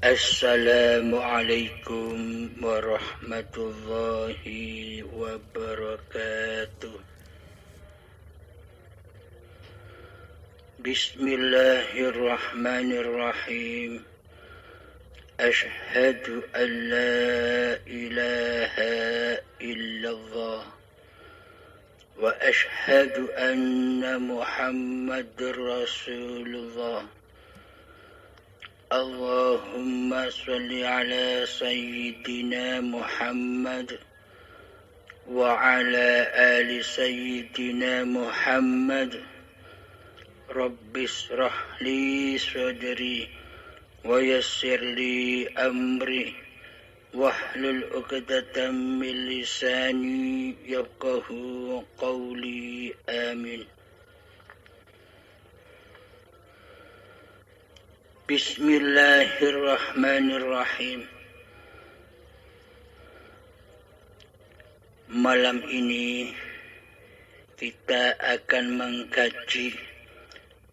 Assalamualaikum warahmatullahi wabarakatuh. Bismillahirrahmanirrahim. Ashhadu an la ilaha illallah wa ashhadu anna Muhammadar Rasulullah. Allahumma salli ala sayyidina Muhammad wa ala ali sayyidina Muhammad. Rabbi shrah li sadri wa yassir li amri wahlul 'uqdatam min lisani yafqahu qawli. Amin. Bismillahirrahmanirrahim. Malam ini kita akan mengkaji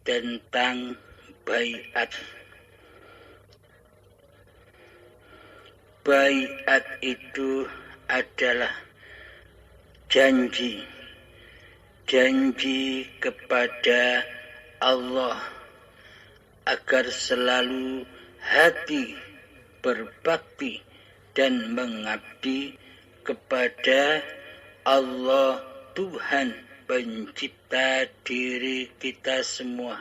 tentang baiat. Baiat itu adalah janji kepada Allah agar selalu hati berbakti dan mengabdi kepada Allah Tuhan pencipta diri kita semua.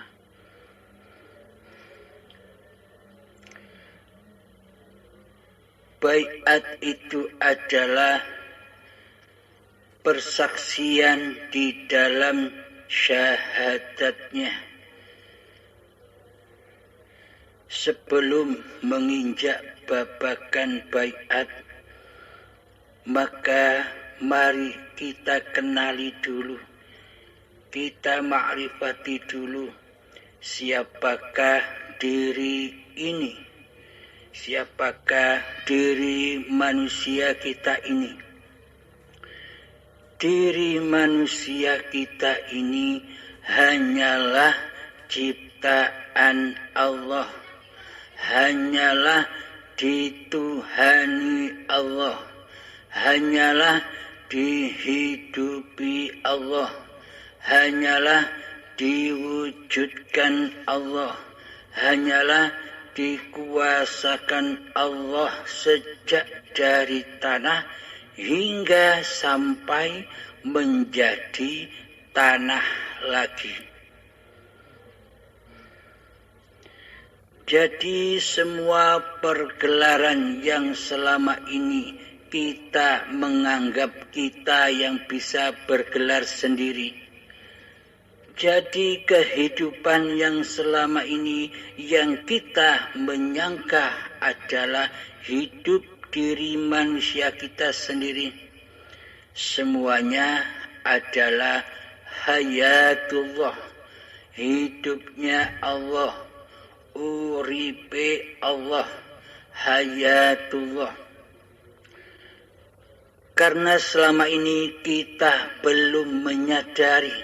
Baiat itu adalah persaksian di dalam syahadatnya. Sebelum menginjak babakan baiat, maka mari kita kenali dulu, kita makrifati dulu siapakah diri ini, siapakah diri manusia kita ini. Diri manusia kita ini hanyalah ciptaan Allah, hanyalah dituhani Allah, hanyalah dihidupi Allah, hanyalah diwujudkan Allah, hanyalah dikuasakan Allah sejak dari tanah hingga sampai menjadi tanah lagi. Jadi semua pergelaran yang selama ini kita menganggap kita yang bisa bergelar sendiri. Jadi kehidupan yang selama ini yang kita menyangka adalah hidup diri manusia kita sendiri. Semuanya adalah hayatullah, hidupnya Allah. Uripe Allah, hayatullah. Karena selama ini kita belum menyadari,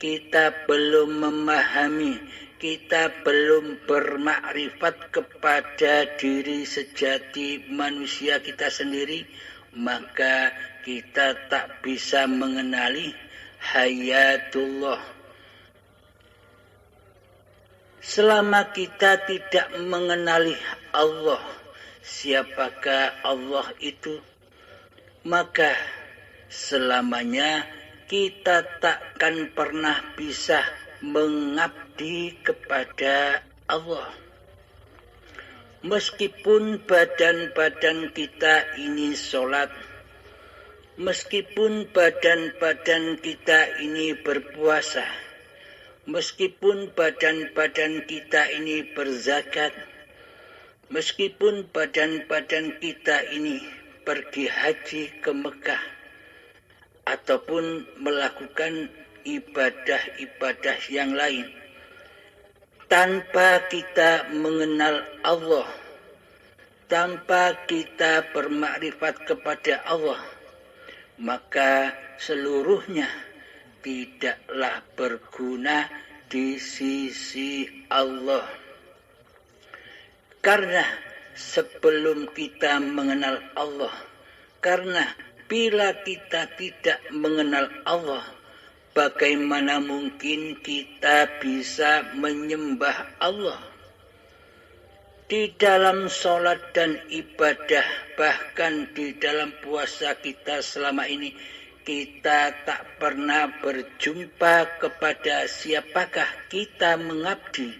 kita belum memahami, kita belum bermakrifat kepada diri sejati manusia kita sendiri, maka kita tak bisa mengenali hayatullah. Selama kita tidak mengenali Allah, siapakah Allah itu, maka selamanya kita takkan pernah bisa mengabdi kepada Allah. Meskipun badan-badan kita ini sholat, meskipun badan-badan kita ini berpuasa, meskipun badan-badan kita ini berzakat, meskipun badan-badan kita ini pergi haji ke Mekah, ataupun melakukan ibadah-ibadah yang lain, tanpa kita mengenal Allah, tanpa kita bermakrifat kepada Allah, maka seluruhnya tidaklah berguna di sisi Allah. Karena sebelum kita mengenal Allah. Karena bila kita tidak mengenal Allah, bagaimana mungkin kita bisa menyembah Allah? Di dalam sholat dan ibadah, bahkan di dalam puasa kita selama ini, kita tak pernah berjumpa kepada siapakah kita mengabdi.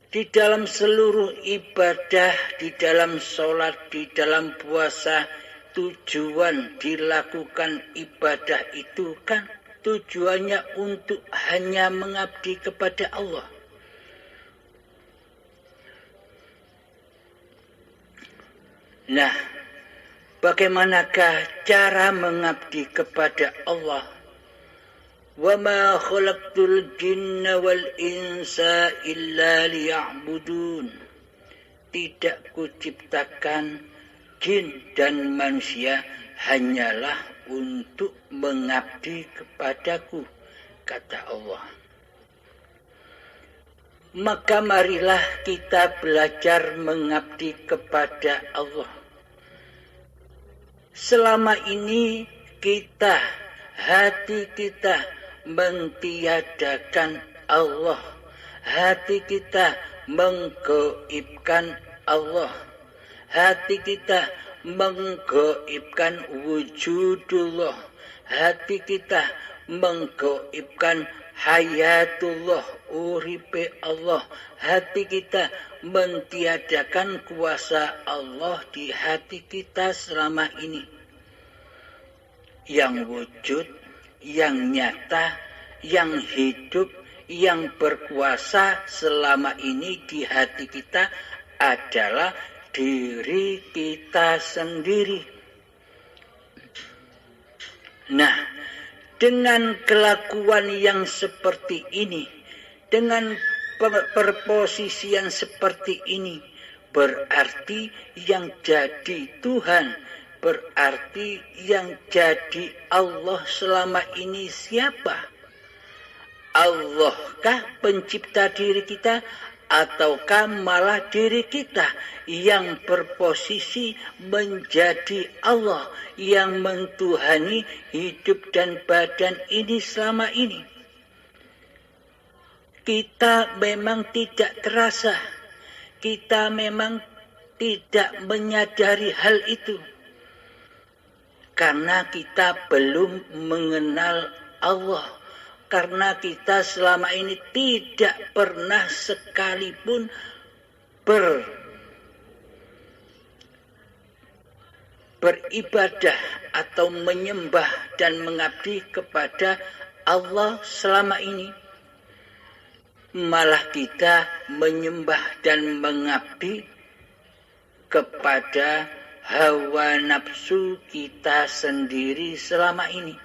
Di dalam seluruh ibadah, di dalam sholat, di dalam puasa, tujuan dilakukan ibadah itu kan tujuannya untuk hanya mengabdi kepada Allah. Nah, bagaimanakah cara mengabdi kepada Allah? وَمَا خَلَقْتُ الْجِنَّ وَالْإِنسَ إِلَّا لِيَعْبُدُونَ. Tidak kuciptakan jin dan manusia hanyalah untuk mengabdi kepadaku, kata Allah. Maka marilah kita belajar mengabdi kepada Allah. Selama ini hati kita mentiadakan Allah. Hati kita menggaibkan Allah. Hati kita menggaibkan wujudullah. Hati kita menggaibkan hayatullah, uripe Allah. Hati kita mentiadakan kuasa Allah di hati kita selama ini. Yang wujud, yang nyata, yang hidup, yang berkuasa selama ini di hati kita adalah diri kita sendiri. Nah, dengan kelakuan yang seperti ini, dengan perposisian seperti ini, berarti yang jadi Tuhan, berarti yang jadi Allah selama ini siapa? Allahkah pencipta diri kita, ataukah malah diri kita yang berposisi menjadi Allah, yang mentuhani hidup dan badan ini selama ini? Kita memang tidak terasa, kita memang tidak menyadari hal itu. Karena kita belum mengenal Allah. Karena kita selama ini tidak pernah sekalipun beribadah atau menyembah dan mengabdi kepada Allah selama ini. Malah kita menyembah dan mengabdi kepada hawa nafsu kita sendiri selama ini.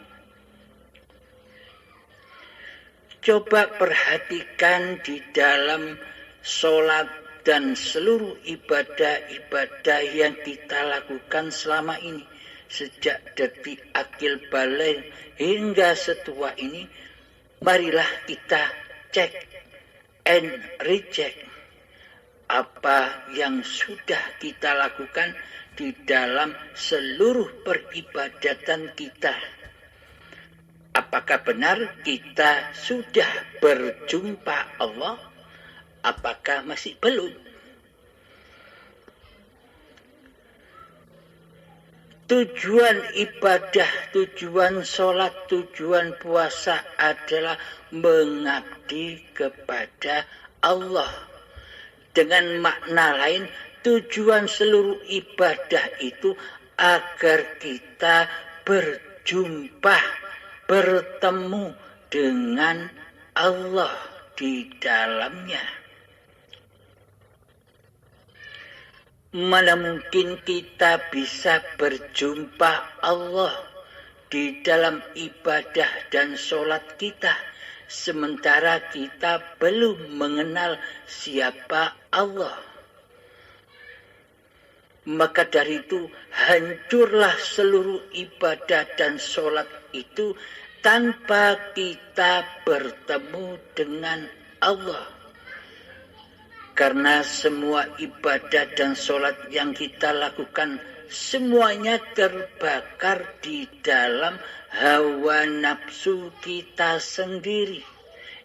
Coba perhatikan di dalam sholat dan seluruh ibadah-ibadah yang kita lakukan selama ini. Sejak detik akil balik hingga setua ini, marilah kita cek and recheck apa yang sudah kita lakukan di dalam seluruh peribadatan kita. Apakah benar kita sudah berjumpa Allah? Apakah masih belum? Tujuan ibadah, tujuan sholat, tujuan puasa adalah mengabdi kepada Allah. Dengan makna lain, tujuan seluruh ibadah itu agar kita berjumpa, bertemu dengan Allah di dalamnya. Mana mungkin kita bisa berjumpa Allah di dalam ibadah dan sholat kita, sementara kita belum mengenal siapa Allah. Maka dari itu hancurlah seluruh ibadah dan sholat itu tanpa kita bertemu dengan Allah. Karena semua ibadah dan sholat yang kita lakukan semuanya terbakar di dalam hawa nafsu kita sendiri.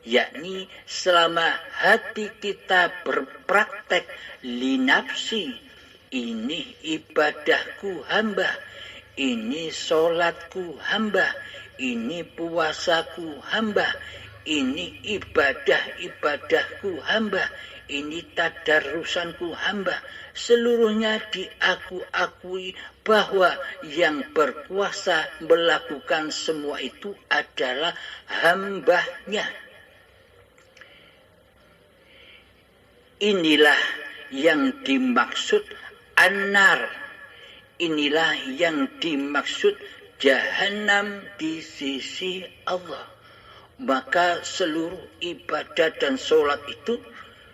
Yakni selama hati kita berpraktek linafsi, ini ibadahku hamba, ini sholatku hamba, ini puasaku hamba, ini ibadah-ibadahku hamba, ini tadarusanku hamba. Seluruhnya diakui bahwa yang berkuasa melakukan semua itu adalah hambanya. Inilah yang dimaksud an-nar. Inilah yang dimaksud jahanam di sisi Allah. Maka seluruh ibadah dan sholat itu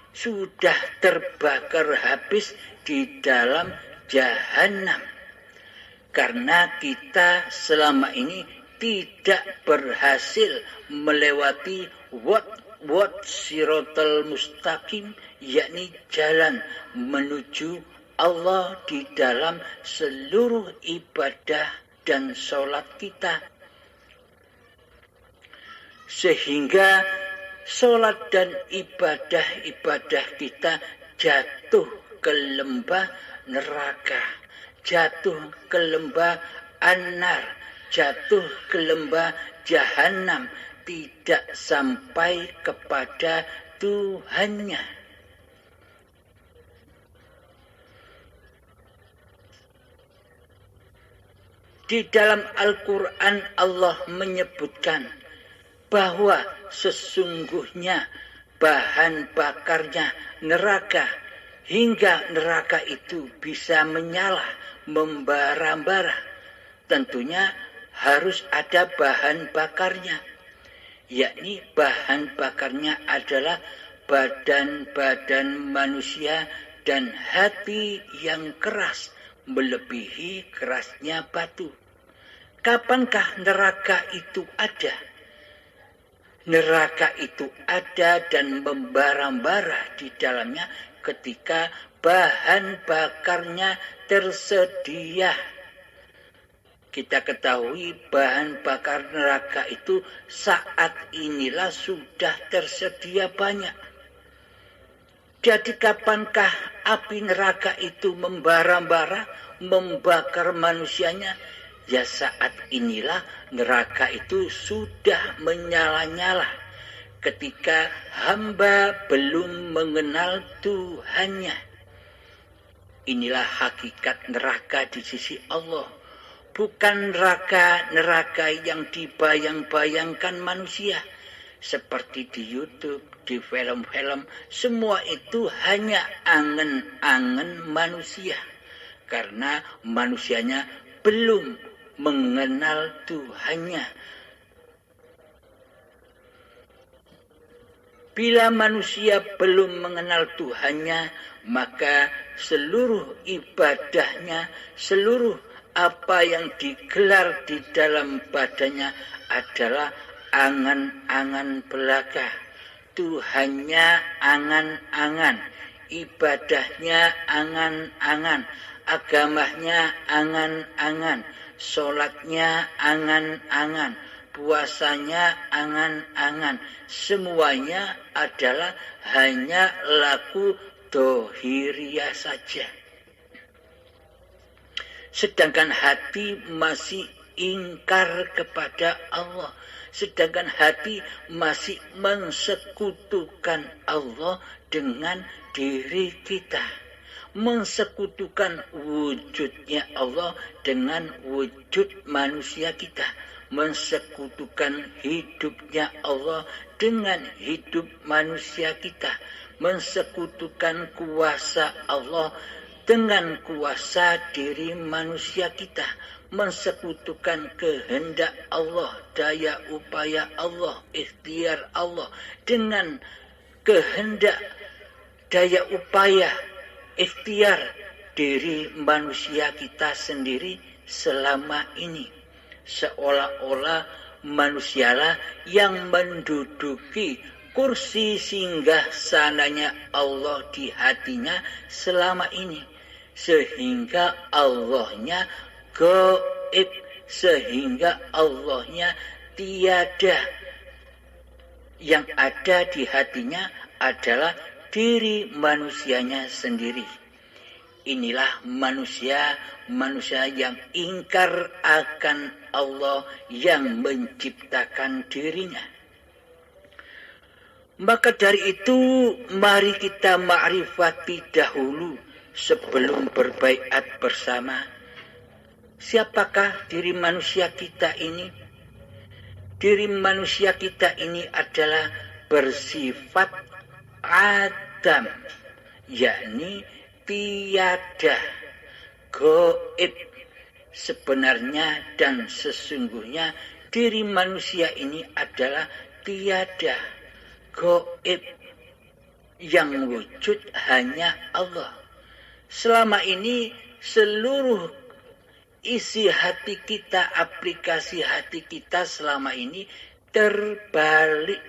sudah terbakar habis di dalam jahanam. Karena kita selama ini tidak berhasil melewati wat siratal mustaqim, yakni jalan menuju Allah di dalam seluruh ibadah dan sholat kita. Sehingga sholat dan ibadah-ibadah kita jatuh ke lembah neraka, jatuh ke lembah an-nar, jatuh ke lembah jahanam, tidak sampai kepada Tuhannya. Di dalam Al-Quran Allah menyebutkan bahwa sesungguhnya bahan bakarnya neraka, hingga neraka itu bisa menyala, membara-bara. Tentunya harus ada bahan bakarnya, yakni bahan bakarnya adalah badan-badan manusia dan hati yang keras, melebihi kerasnya batu. Kapankah neraka itu ada? Neraka itu ada dan membara-bara di dalamnya ketika bahan bakarnya tersedia. Kita ketahui bahan bakar neraka itu saat inilah sudah tersedia banyak. Jadi kapankah api neraka itu membara-bara, membakar manusianya? Ya saat inilah neraka itu sudah menyala-nyala ketika hamba belum mengenal Tuhannya. Inilah hakikat neraka di sisi Allah. Bukan neraka yang dibayang-bayangkan manusia. Seperti di YouTube, di film-film, semua itu hanya angan-angan manusia. Karena manusianya belum mengenal Tuhannya. Bila manusia belum mengenal Tuhannya, maka seluruh ibadahnya, seluruh apa yang digelar di dalam badannya adalah angan-angan belaka. Tuhannya angan-angan, ibadahnya angan-angan, agamanya angan-angan, sholatnya angan-angan, puasanya angan-angan. Semuanya adalah hanya laku dohiriyah saja. Sedangkan hati masih ingkar kepada Allah. Sedangkan hati masih mensekutukan Allah dengan diri kita. Mensekutukan wujudnya Allah dengan wujud manusia kita. Mensekutukan hidupnya Allah dengan hidup manusia kita. Mensekutukan kuasa Allah dengan kuasa diri manusia kita. Mensekutukan kehendak Allah, daya upaya Allah, ikhtiar Allah dengan kehendak, daya upaya, ikhtiar diri manusia kita sendiri selama ini. Seolah-olah manusialah yang menduduki kursi singgah sananya Allah di hatinya selama ini. Sehingga Allahnya gaib, sehingga Allahnya tiada. Yang ada di hatinya adalah diri manusianya sendiri. Inilah manusia yang ingkar akan Allah yang menciptakan dirinya. Maka dari itu, mari kita ma'rifati dahulu sebelum berbaiat bersama. Siapakah diri manusia kita ini? Diri manusia kita ini adalah bersifat Adam, yakni tiada, gaib. Sebenarnya dan sesungguhnya diri manusia ini adalah tiada, gaib. Yang wujud hanya Allah. Selama ini seluruh isi hati kita, aplikasi hati kita selama ini terbalik.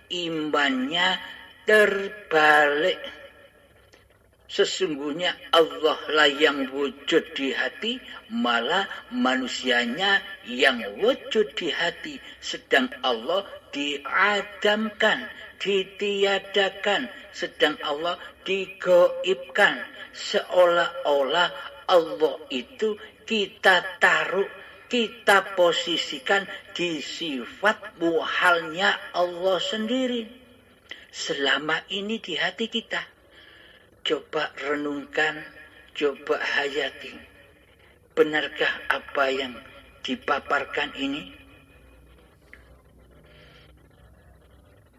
Imannya terbalik. Sesungguhnya Allah lah yang wujud di hati, malah manusianya yang wujud di hati. Sedang Allah diadamkan, ditiadakan. Sedang Allah digaibkan. Seolah-olah Allah itu kita taruh, kita posisikan di sifat muhalnya Allah sendiri. Selama ini di hati kita. Coba renungkan, coba hayati. Benarkah apa yang dipaparkan ini?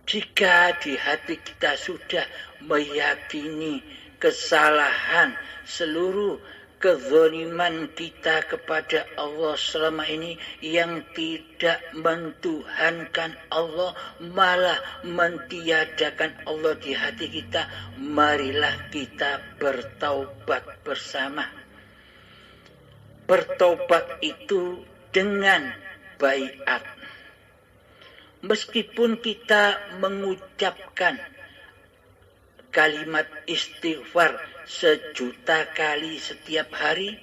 Jika di hati kita sudah meyakini kesalahan seluruh kezaliman kita kepada Allah selama ini yang tidak mentuhankan Allah, malah mentiadakan Allah di hati kita, marilah kita bertaubat bersama. Bertaubat itu dengan baiat. Meskipun kita mengucapkan kalimat istighfar 1.000.000 kali setiap hari,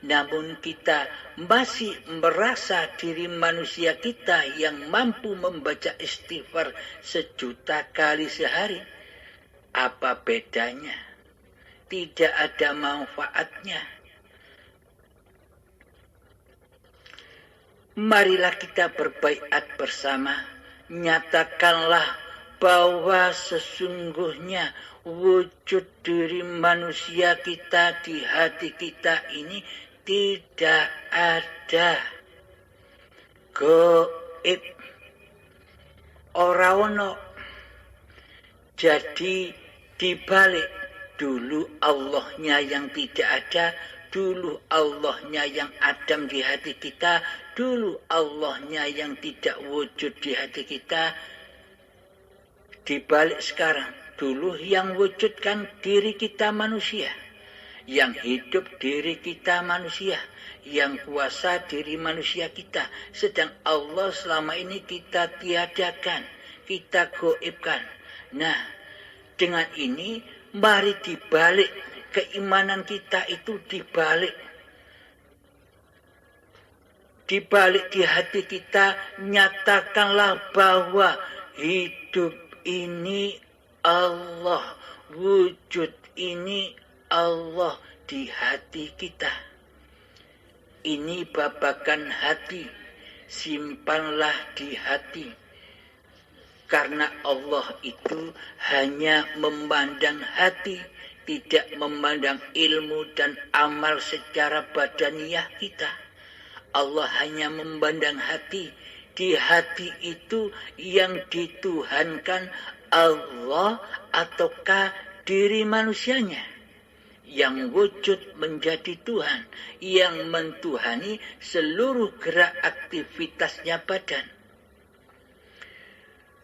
namun kita masih merasa diri manusia kita yang mampu membaca istighfar 1.000.000 kali sehari. Apa bedanya? Tidak ada manfaatnya. Marilah kita berbaiat bersama. Nyatakanlah bahwa sesungguhnya wujud diri manusia kita di hati kita ini tidak ada, gaib, ora ono. Jadi dibalik, dulu Allahnya yang tidak ada, dulu Allahnya yang Adam di hati kita, dulu Allahnya yang tidak wujud di hati kita. Dibalik sekarang, dulu yang wujudkan diri kita manusia, yang hidup diri kita manusia, yang kuasa diri manusia kita. Sedang Allah selama ini kita tiadakan, kita gaibkan. Nah, dengan ini mari dibalik, keimanan kita itu dibalik. Dibalik di hati kita, nyatakanlah bahwa hidup ini Allah, wujud ini Allah di hati kita. Ini babakan hati, simpanlah di hati. Karena Allah itu hanya memandang hati, tidak memandang ilmu dan amal secara badaniah kita. Allah hanya memandang hati. Di hati itu yang dituhankan Allah ataukah diri manusianya? Yang wujud menjadi Tuhan, yang mentuhani seluruh gerak aktivitasnya badan.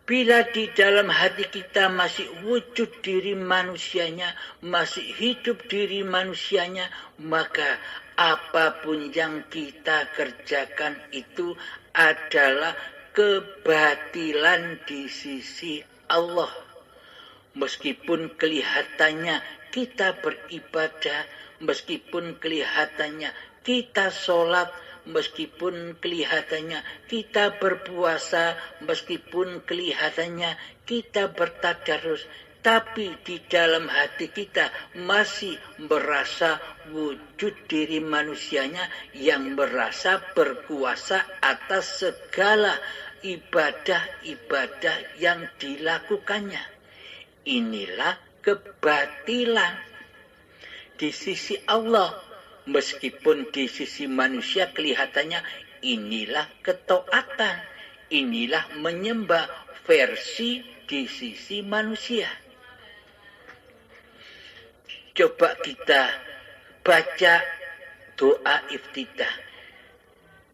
Bila di dalam hati kita masih wujud diri manusianya, masih hidup diri manusianya, maka apapun yang kita kerjakan itu adalah kebatilan di sisi Allah. Meskipun kelihatannya kita beribadah, meskipun kelihatannya kita sholat, meskipun kelihatannya kita berpuasa, meskipun kelihatannya kita bertadarus, tapi di dalam hati kita masih merasa wujud diri manusianya yang merasa berkuasa atas segala ibadah-ibadah yang dilakukannya. Inilah kebatilan di sisi Allah. Meskipun di sisi manusia kelihatannya inilah ketaatan, inilah menyembah versi di sisi manusia. Coba kita baca doa iftitah.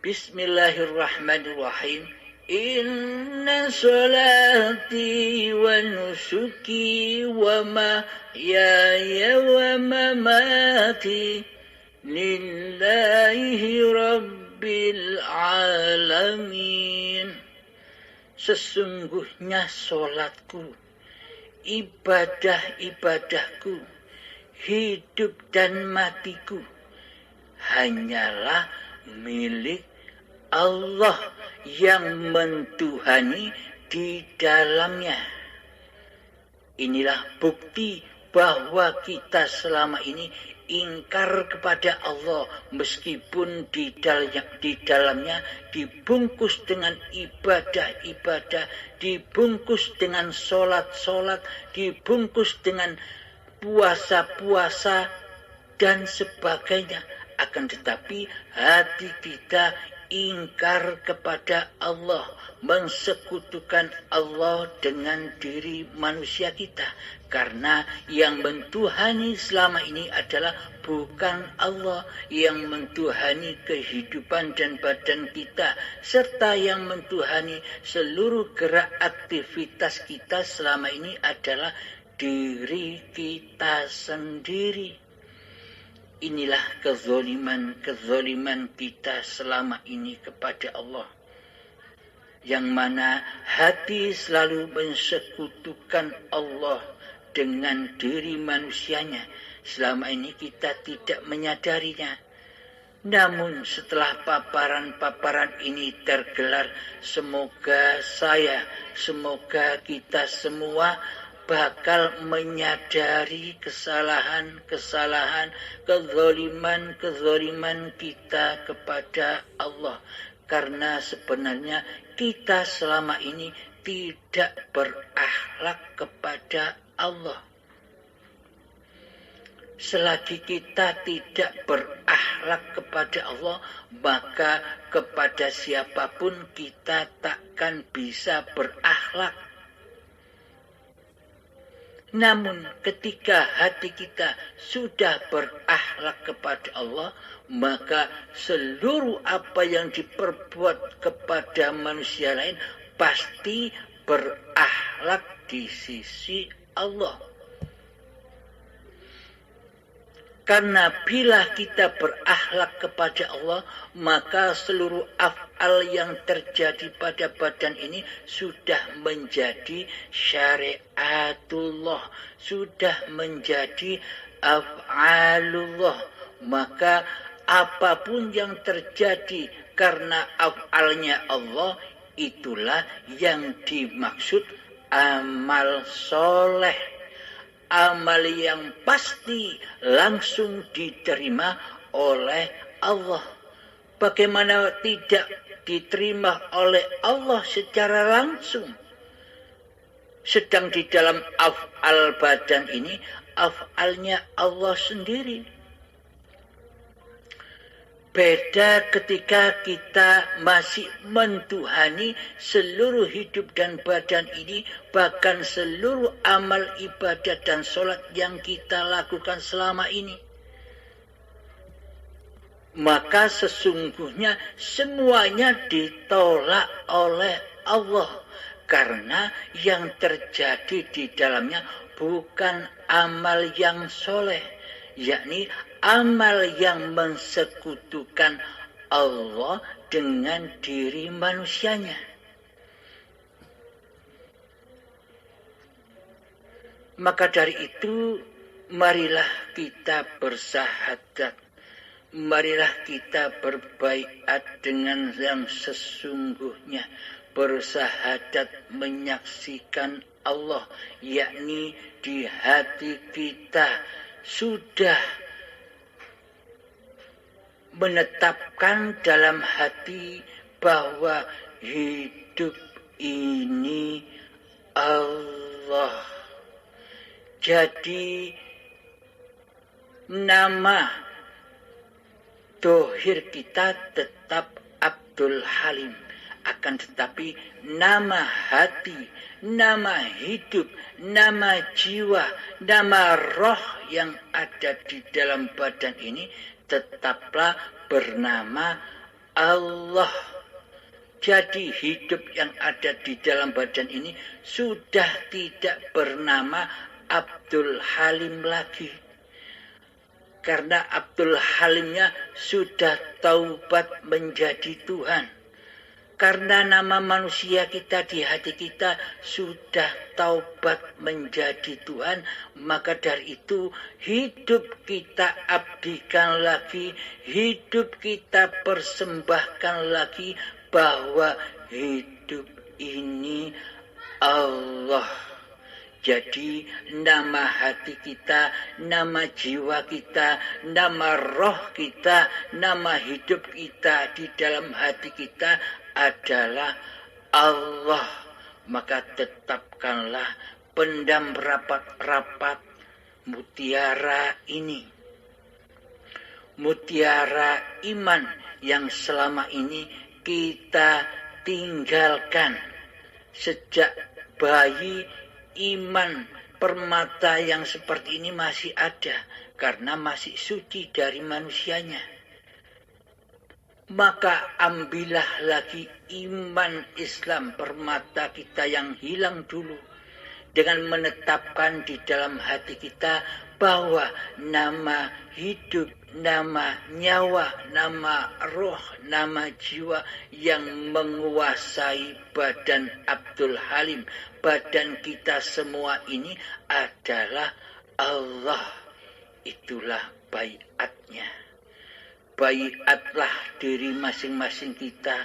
Bismillahirrahmanirrahim. Inna salati wa nusuki wa mahyaya wa mamati lillahi rabbil alamin. Sesungguhnya solatku, ibadah-ibadahku, hidup dan matiku hanyalah milik Allah yang mentuhani di dalamnya. Inilah bukti bahwa kita selama ini ingkar kepada Allah, meskipun di dalamnya dibungkus dengan ibadah-ibadah, dibungkus dengan sholat-sholat, dibungkus dengan puasa-puasa dan sebagainya. Akan tetapi hati kita ingkar kepada Allah, mensekutukan Allah dengan diri manusia kita, karena yang mentuhani selama ini adalah bukan Allah. Yang mentuhani kehidupan dan badan kita, serta yang mentuhani seluruh gerak aktivitas kita selama ini adalah diri kita sendiri. Inilah kezoliman kita selama ini kepada Allah, yang mana hati selalu mensekutukan Allah dengan diri manusianya. Selama ini kita tidak menyadarinya. Namun setelah paparan-paparan ini tergelar, semoga kita semua bakal menyadari kesalahan-kesalahan, kezaliman kita kepada Allah. Karena sebenarnya kita selama ini tidak berakhlak kepada Allah. Selagi kita tidak berakhlak kepada Allah, maka kepada siapapun kita takkan bisa berakhlak. Namun ketika hati kita sudah berakhlak kepada Allah, maka seluruh apa yang diperbuat kepada manusia lain pasti berakhlak di sisi Allah. Karena bila kita berakhlak kepada Allah, maka seluruh af'al yang terjadi pada badan ini sudah menjadi syariatullah, sudah menjadi af'alullah. Maka apapun yang terjadi karena af'alnya Allah, itulah yang dimaksud amal soleh. Amal yang pasti langsung diterima oleh Allah. Bagaimana tidak diterima oleh Allah secara langsung? Sedang di dalam af'al badan ini, af'alnya Allah sendiri. Beda ketika kita masih mentuhani seluruh hidup dan badan ini, bahkan seluruh amal ibadah dan sholat yang kita lakukan selama ini. Maka sesungguhnya semuanya ditolak oleh Allah. Karena yang terjadi di dalamnya bukan amal yang soleh, yakni amal yang mensekutukan Allah dengan diri manusianya. Maka dari itu, marilah kita bersahadat. Marilah kita berbaiat dengan yang sesungguhnya. Bersahadat menyaksikan Allah, yakni di hati kita sudah menetapkan dalam hati bahwa hidup ini Allah. Jadi nama dohir kita tetap Abdul Halim, akan tetapi nama hati, nama hidup, nama jiwa, nama roh yang ada di dalam badan ini tetaplah bernama Allah. Jadi hidup yang ada di dalam badan ini sudah tidak bernama Abdul Halim lagi. Karena Abdul Halimnya sudah taubat menjadi Tuhan. Karena nama manusia kita di hati kita sudah taubat menjadi Tuhan, maka dari itu hidup kita abdikan lagi, hidup kita persembahkan lagi bahwa hidup ini Allah. Jadi nama hati kita, nama jiwa kita, nama roh kita, nama hidup kita di dalam hati kita adalah Allah. Maka tetapkanlah, pendam rapat-rapat mutiara ini. Mutiara iman yang selama ini kita tinggalkan. Sejak bayi, iman permata yang seperti ini masih ada karena masih suci dari manusianya. Maka ambillah lagi iman Islam permata kita yang hilang dulu dengan menetapkan di dalam hati kita bahwa nama hidup, nama nyawa, nama roh, nama jiwa yang menguasai badan Abdul Halim, badan kita semua ini adalah Allah. Itulah baiatnya. Baiatlah diri masing-masing kita.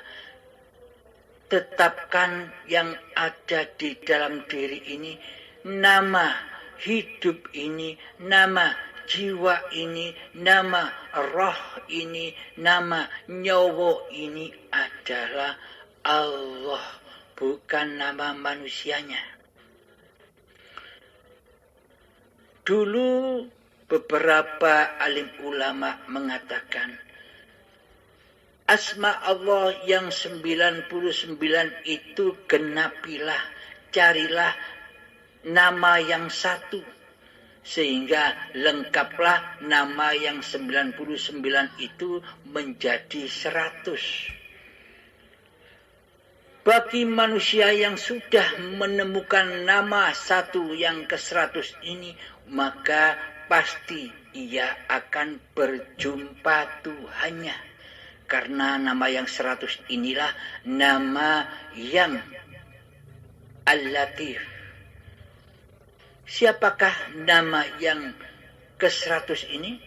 Tetapkan yang ada di dalam diri ini, nama hidup ini, nama jiwa ini, nama roh ini, nama nyawa ini adalah Allah, bukan nama manusianya. Dulu beberapa alim ulama mengatakan asma Allah yang 99 itu genapilah, carilah nama yang satu, sehingga lengkaplah nama yang 99 itu menjadi 100. Bagi manusia yang sudah menemukan nama satu yang ke-100 ini, maka pasti ia akan berjumpa Tuhannya. Karena nama yang 100 inilah nama yang Al-Latif. Siapakah nama yang ke-100 ini?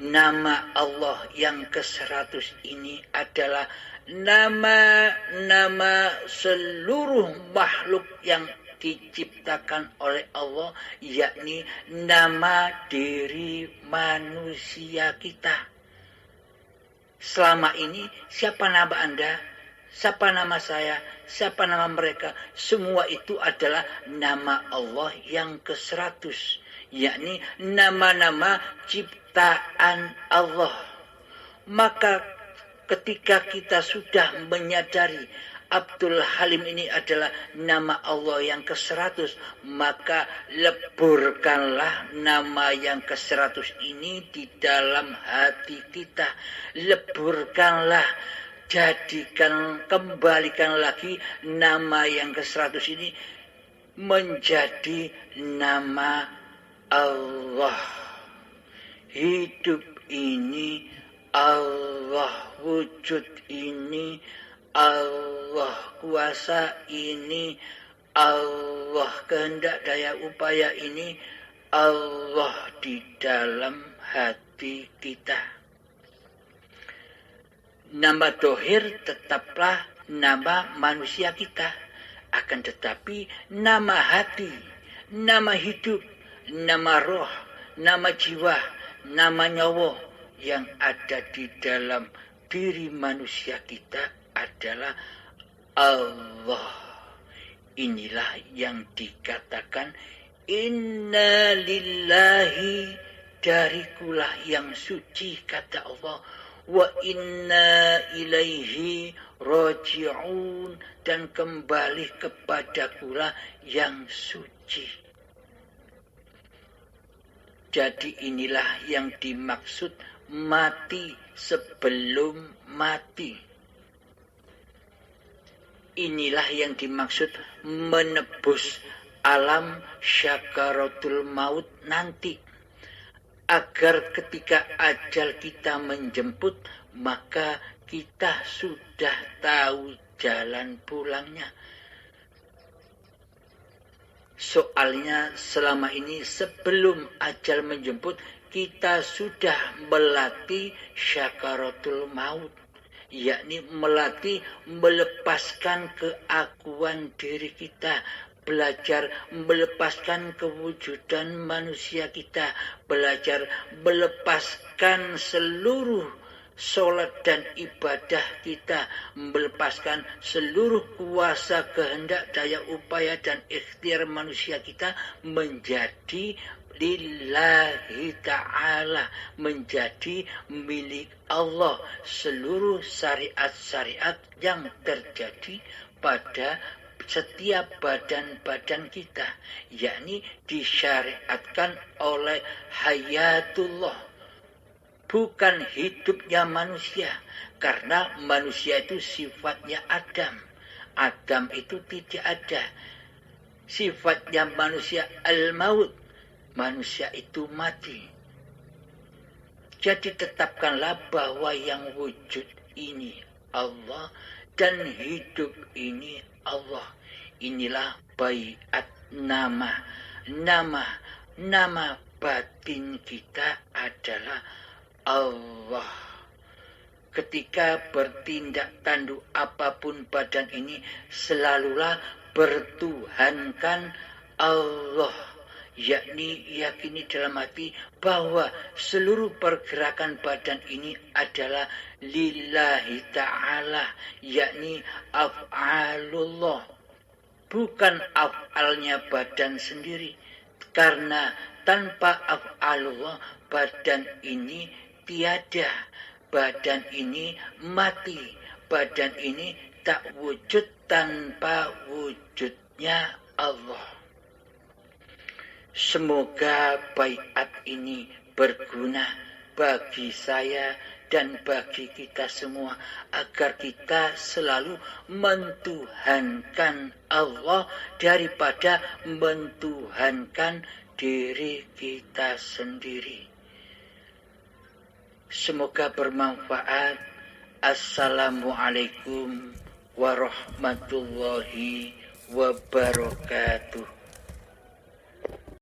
Nama Allah yang ke-100 ini adalah nama-nama seluruh makhluk yang diciptakan oleh Allah, yakni nama diri manusia kita. Selama ini siapa nama Anda, siapa nama saya, siapa nama mereka, semua itu adalah nama Allah yang ke-100, yakni nama-nama ciptaan Allah. Maka ketika kita sudah menyadari Abdul Halim ini adalah nama Allah yang ke-100, maka leburkanlah nama yang ke-100 ini di dalam hati kita. Leburkanlah, kembalikan lagi nama yang ke-100 ini menjadi nama Allah. Hidup ini Allah, wujud ini Allah, kuasa ini Allah, kehendak daya upaya ini Allah di dalam hati kita. Nama dohir tetaplah nama manusia kita. Akan tetapi nama hati, nama hidup, nama roh, nama jiwa, nama nyawa yang ada di dalam diri manusia kita adalah Allah. Inilah yang dikatakan inna lillahi, darikulah yang suci kata Allah, wa inna ilaihi raji'un, dan kembali kepadakulah yang suci. Jadi inilah yang dimaksud mati sebelum mati. Inilah yang dimaksud menebus alam syakaratul maut nanti. Agar ketika ajal kita menjemput, maka kita sudah tahu jalan pulangnya. Soalnya selama ini sebelum ajal menjemput, kita sudah melatih syakaratul maut. Yakni melatih melepaskan keakuan diri kita, belajar melepaskan kewujudan manusia kita, belajar melepaskan seluruh sholat dan ibadah kita, melepaskan seluruh kuasa kehendak daya upaya dan ikhtiar manusia kita menjadi lillahi ta'ala, menjadi milik Allah. Seluruh syariat-syariat yang terjadi pada setiap badan-badan kita, yakni disyariatkan oleh hayatullah, bukan hidupnya manusia. Karena manusia itu sifatnya Adam. Adam itu tidak ada. Sifatnya manusia al-maut. Manusia itu mati. Jadi tetapkanlah bahwa yang wujud ini Allah dan hidup ini Allah. Inilah baiat nama. Nama batin kita adalah Allah. Ketika bertindak tanduk apapun badan ini, selalulah bertuhankan Allah. Yakni yakini dalam hati bahwa seluruh pergerakan badan ini adalah lillahi ta'ala, yakni af'alullah, bukan af'alnya badan sendiri. Karena tanpa af'alullah badan ini tiada, badan ini mati, badan ini tak wujud tanpa wujudnya Allah. Semoga baiat ini berguna bagi saya dan bagi kita semua, agar kita selalu mentuhankan Allah daripada mentuhankan diri kita sendiri. Semoga bermanfaat. Assalamualaikum warahmatullahi wabarakatuh.